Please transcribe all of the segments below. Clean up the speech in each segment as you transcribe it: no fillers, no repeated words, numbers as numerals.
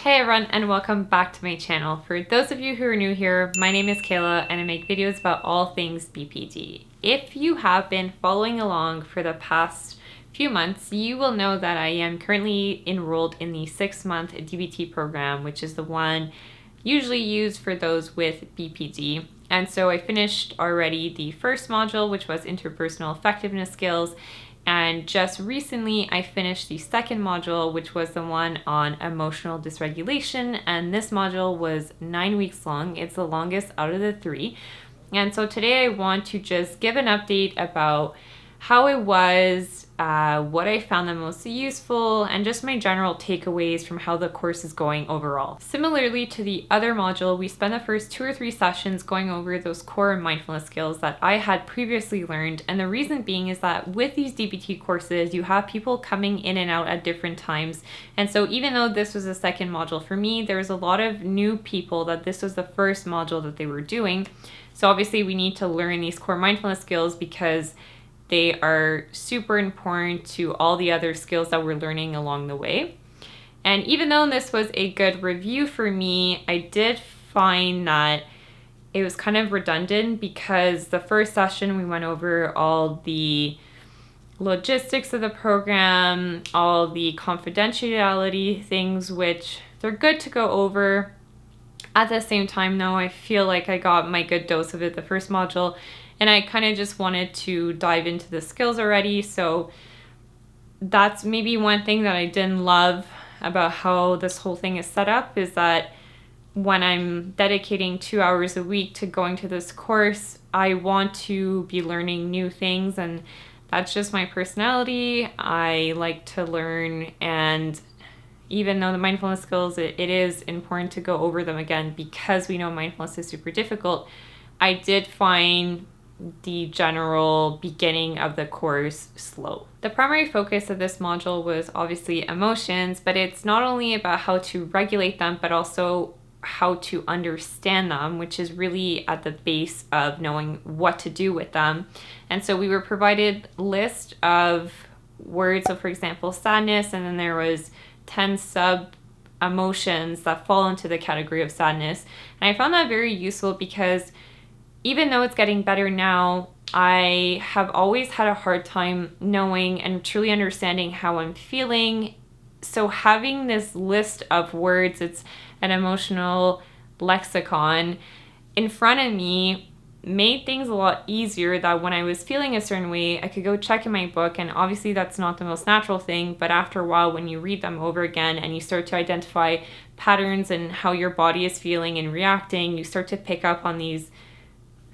Hey everyone, and welcome back to my channel. For those of you who are new here, my name is Kayla and I make videos about all things DBT. If you have been following along for the past few months, you will know that I am currently enrolled in the 6-month DBT program, which is the one usually used for those with BPD. And so I finished already the first module, which was interpersonal effectiveness skills. And just recently, I finished the second module, which was the one on emotional dysregulation. And this module was 9 weeks long. It's the longest out of the 3. And so today I want to just give an update about how it was, what I found the most useful, and just my general takeaways from how the course is going overall. Similarly to the other module, we spent the first 2 or 3 sessions going over those core mindfulness skills that I had previously learned. And the reason being is that with these DBT courses, you have people coming in and out at different times. And so even though this was the second module for me, there was a lot of new people that this was the first module that they were doing. So obviously we need to learn these core mindfulness skills because they are super important to all the other skills that we're learning along the way. And even though this was a good review for me, I did find that it was kind of redundant because the first session we went over all the logistics of the program, all the confidentiality things, which they're good to go over. At the same time though, I feel like I got my good dose of it the first module, and I kind of just wanted to dive into the skills already. So that's maybe one thing that I didn't love about how this whole thing is set up, is that when I'm dedicating 2 hours a week to going to this course, I want to be learning new things, and that's just my personality. I like to learn, and even though the mindfulness skills, it is important to go over them again because we know mindfulness is super difficult. I did find the general beginning of the course slow. The primary focus of this module was obviously emotions, but it's not only about how to regulate them, but also how to understand them, which is really at the base of knowing what to do with them. And so we were provided a list of words. So for example, sadness, and then there was 10 sub emotions that fall into the category of sadness. And I found that very useful because even though it's getting better now, I have always had a hard time knowing and truly understanding how I'm feeling. So having this list of words, it's an emotional lexicon in front of me, made things a lot easier. That when I was feeling a certain way, I could go check in my book, and obviously that's not the most natural thing, but after a while when you read them over again and you start to identify patterns and how your body is feeling and reacting, you start to pick up on these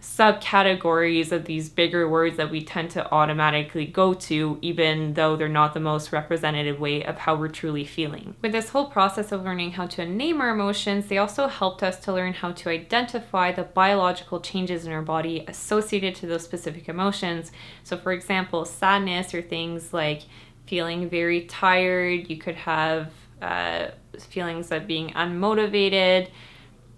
subcategories of these bigger words that we tend to automatically go to, even though they're not the most representative way of how we're truly feeling. With this whole process of learning how to name our emotions, they also helped us to learn how to identify the biological changes in our body associated to those specific emotions. So for example, sadness, or things like feeling very tired. You could have feelings of being unmotivated.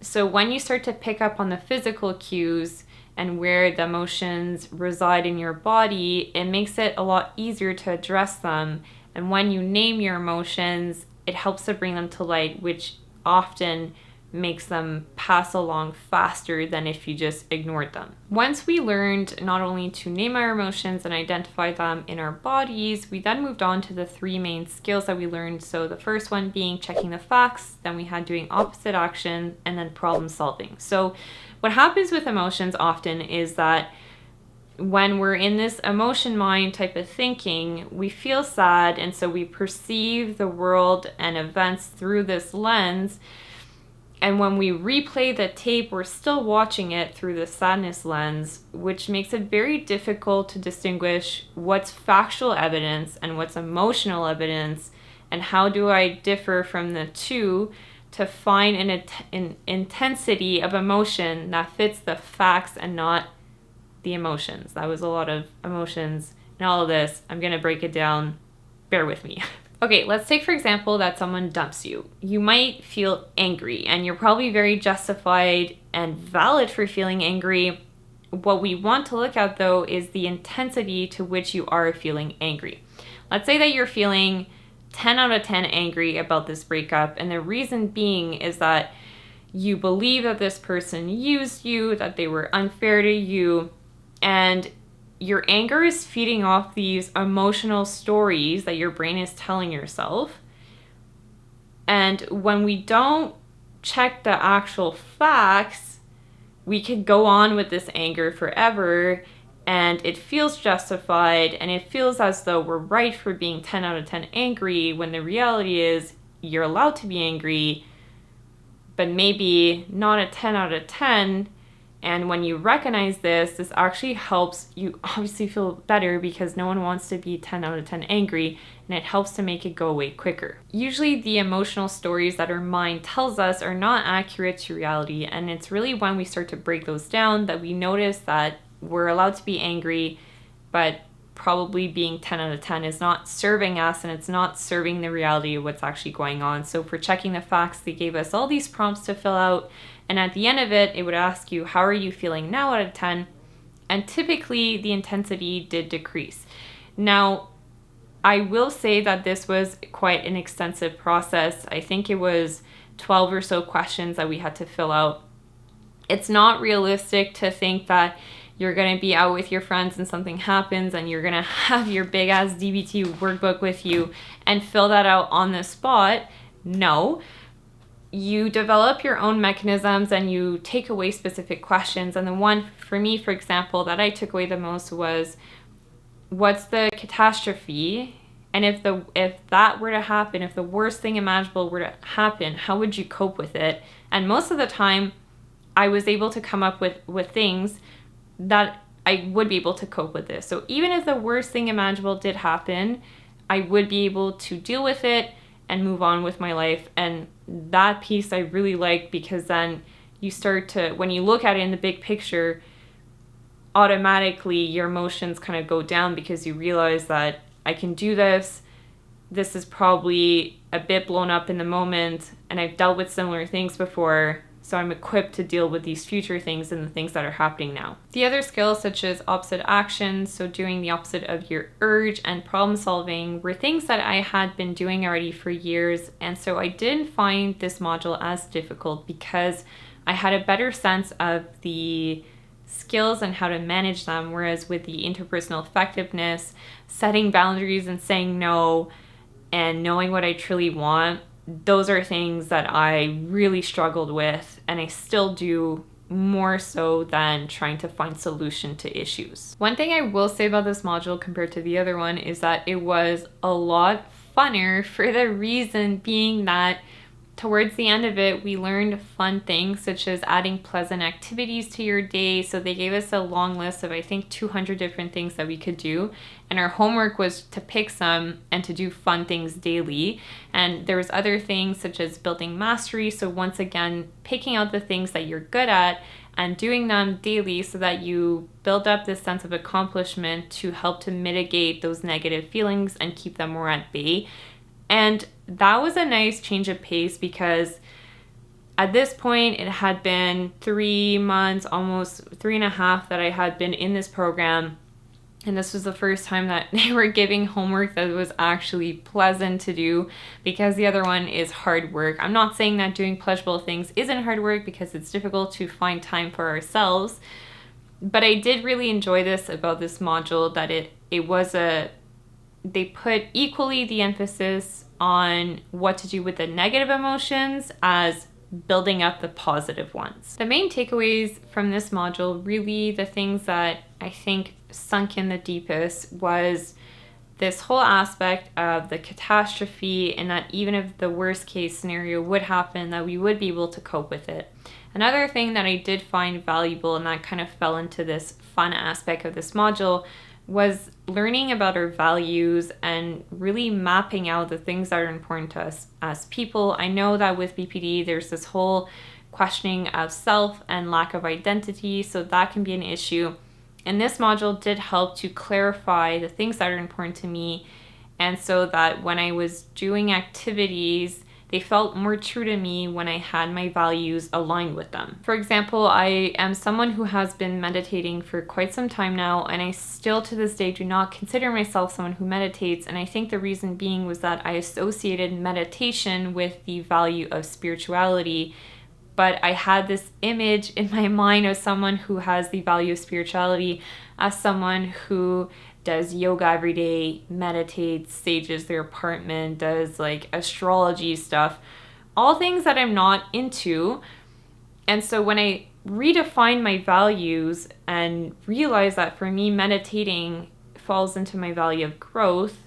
So when you start to pick up on the physical cues and where the emotions reside in your body, it makes it a lot easier to address them. And when you name your emotions, it helps to bring them to light, which often makes them pass along faster than if you just ignored them. Once we learned not only to name our emotions and identify them in our bodies, we then moved on to the 3 main skills that we learned. So the first one being checking the facts, then we had doing opposite action, and then problem solving. So what happens with emotions often is that when we're in this emotion mind type of thinking, we feel sad, and so we perceive the world and events through this lens. And when we replay the tape, we're still watching it through the sadness lens, which makes it very difficult to distinguish what's factual evidence and what's emotional evidence, and how do I differ from the two to find an intensity of emotion that fits the facts and not the emotions. That was a lot of emotions and all of this. I'm going to break it down. Bear with me. Okay, let's take for example that someone dumps you. You might feel angry, and you're probably very justified and valid for feeling angry. What we want to look at though is the intensity to which you are feeling angry. Let's say that you're feeling 10 out of 10 angry about this breakup. And the reason being is that you believe that this person used you, that they were unfair to you, and your anger is feeding off these emotional stories that your brain is telling yourself. And when we don't check the actual facts, we could go on with this anger forever, and it feels justified, and it feels as though we're right for being 10 out of 10 angry, when the reality is you're allowed to be angry, but maybe not a 10 out of 10. And when you recognize this actually helps you obviously feel better, because no one wants to be 10 out of 10 angry, and it helps to make it go away quicker. Usually the emotional stories that our mind tells us are not accurate to reality, and it's really when we start to break those down that we notice that we're allowed to be angry, but probably being 10 out of 10 is not serving us, and it's not serving the reality of what's actually going on. So for checking the facts, they gave us all these prompts to fill out, and at the end of it, it would ask you, how are you feeling now out of 10? And typically the intensity did decrease. Now, I will say that this was quite an extensive process. I think it was 12 or so questions that we had to fill out. It's not realistic to think that you're going to be out with your friends and something happens and you're going to have your big ass DBT workbook with you and fill that out on the spot. No. You develop your own mechanisms and you take away specific questions. And the one for me, for example, that I took away the most was, what's the catastrophe? And if that were to happen, if the worst thing imaginable were to happen, how would you cope with it? And most of the time, I was able to come up with things that I would be able to cope with this. So even if the worst thing imaginable did happen, I would be able to deal with it and move on with my life. And that piece I really liked, because then you start to, when you look at it in the big picture, automatically your emotions kind of go down, because you realize that I can do this. This is probably a bit blown up in the moment, and I've dealt with similar things before, so I'm equipped to deal with these future things and the things that are happening now. The other skills, such as opposite actions, so doing the opposite of your urge, and problem solving, were things that I had been doing already for years, and so I didn't find this module as difficult, because I had a better sense of the skills and how to manage them. Whereas with the interpersonal effectiveness, setting boundaries and saying no, and knowing what I truly want, those are things that I really struggled with, and I still do, more so than trying to find solution to issues. One thing I will say about this module compared to the other one is that it was a lot funner, for the reason being that towards the end of it, we learned fun things, such as adding pleasant activities to your day. So they gave us a long list of, I think, 200 different things that we could do. And our homework was to pick some and to do fun things daily. And there was other things such as building mastery. So once again, picking out the things that you're good at and doing them daily, so that you build up this sense of accomplishment to help to mitigate those negative feelings and keep them more at bay. And that was a nice change of pace, because at this point it had been 3 months, almost 3.5, that I had been in this program. And this was the first time that they were giving homework that was actually pleasant to do, because the other one is hard work. I'm not saying that doing pleasurable things isn't hard work, because it's difficult to find time for ourselves. But I did really enjoy this about this module, that they put equally the emphasis on what to do with the negative emotions as building up the positive ones. The main takeaways from this module, really the things that I think sunk in the deepest, was this whole aspect of the catastrophe, and that even if the worst case scenario would happen, that we would be able to cope with it. Another thing that I did find valuable, and that kind of fell into this fun aspect of this module, was learning about our values and really mapping out the things that are important to us as people. I know that with BPD, there's this whole questioning of self and lack of identity, so that can be an issue. And this module did help to clarify the things that are important to me, and so that when I was doing activities they felt more true to me when I had my values aligned with them. For example, I am someone who has been meditating for quite some time now, and I still to this day do not consider myself someone who meditates. And I think the reason being was that I associated meditation with the value of spirituality. But I had this image in my mind of someone who has the value of spirituality as someone who does yoga every day, meditates, stages their apartment, does like astrology stuff, all things that I'm not into. And so when I redefine my values and realize that for me, meditating falls into my value of growth,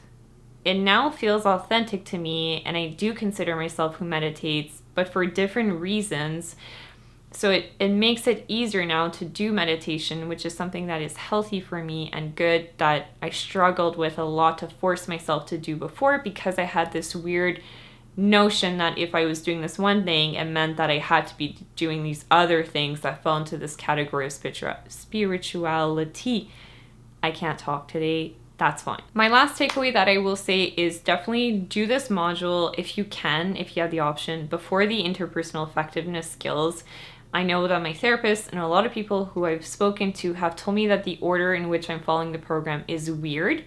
it now feels authentic to me, and I do consider myself who meditates, but for different reasons. So it makes it easier now to do meditation, which is something that is healthy for me and good, that I struggled with a lot to force myself to do before, because I had this weird notion that if I was doing this one thing, it meant that I had to be doing these other things that fell into this category of spirituality. I can't talk today. That's fine. My last takeaway that I will say is definitely do this module if you can, if you have the option, before the interpersonal effectiveness skills. I know that my therapist and a lot of people who I've spoken to have told me that the order in which I'm following the program is weird.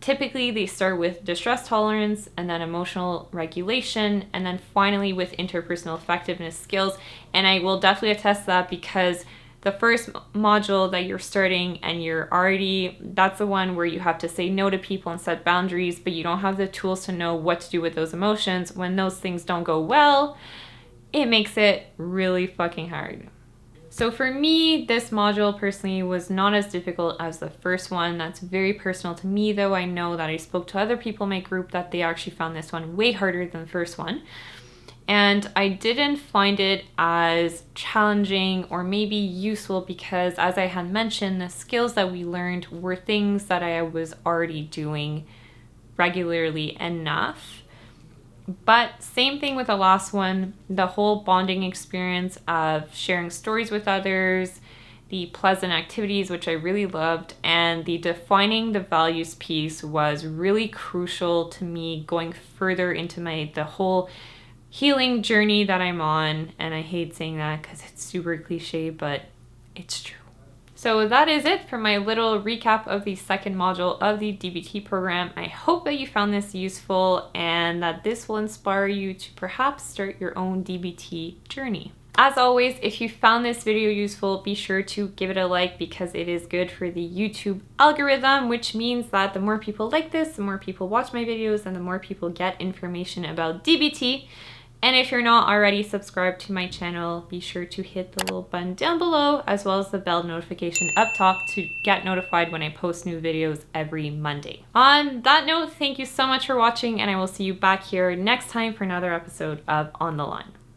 Typically, they start with distress tolerance and then emotional regulation, and then finally with interpersonal effectiveness skills. And I will definitely attest to that, because the first module that you're starting and you're already, that's the one where you have to say no to people and set boundaries, but you don't have the tools to know what to do with those emotions. When those things don't go well, it makes it really fucking hard. So for me, this module personally was not as difficult as the first one. That's very personal to me, though. I know that I spoke to other people in my group that they actually found this one way harder than the first one. And I didn't find it as challenging or maybe useful because, as I had mentioned, the skills that we learned were things that I was already doing regularly enough. But same thing with the last one, the whole bonding experience of sharing stories with others, the pleasant activities, which I really loved, and the defining the values piece was really crucial to me going further into the whole healing journey that I'm on. And I hate saying that because it's super cliche, but it's true. So that is it for my little recap of the second module of the DBT program. I hope that you found this useful and that this will inspire you to perhaps start your own DBT journey. As always, if you found this video useful, be sure to give it a like, because it is good for the YouTube algorithm, which means that the more people like this, the more people watch my videos, and the more people get information about DBT. And if you're not already subscribed to my channel, be sure to hit the little button down below, as well as the bell notification up top to get notified when I post new videos every Monday. On that note, thank you so much for watching, and I will see you back here next time for another episode of On the Line.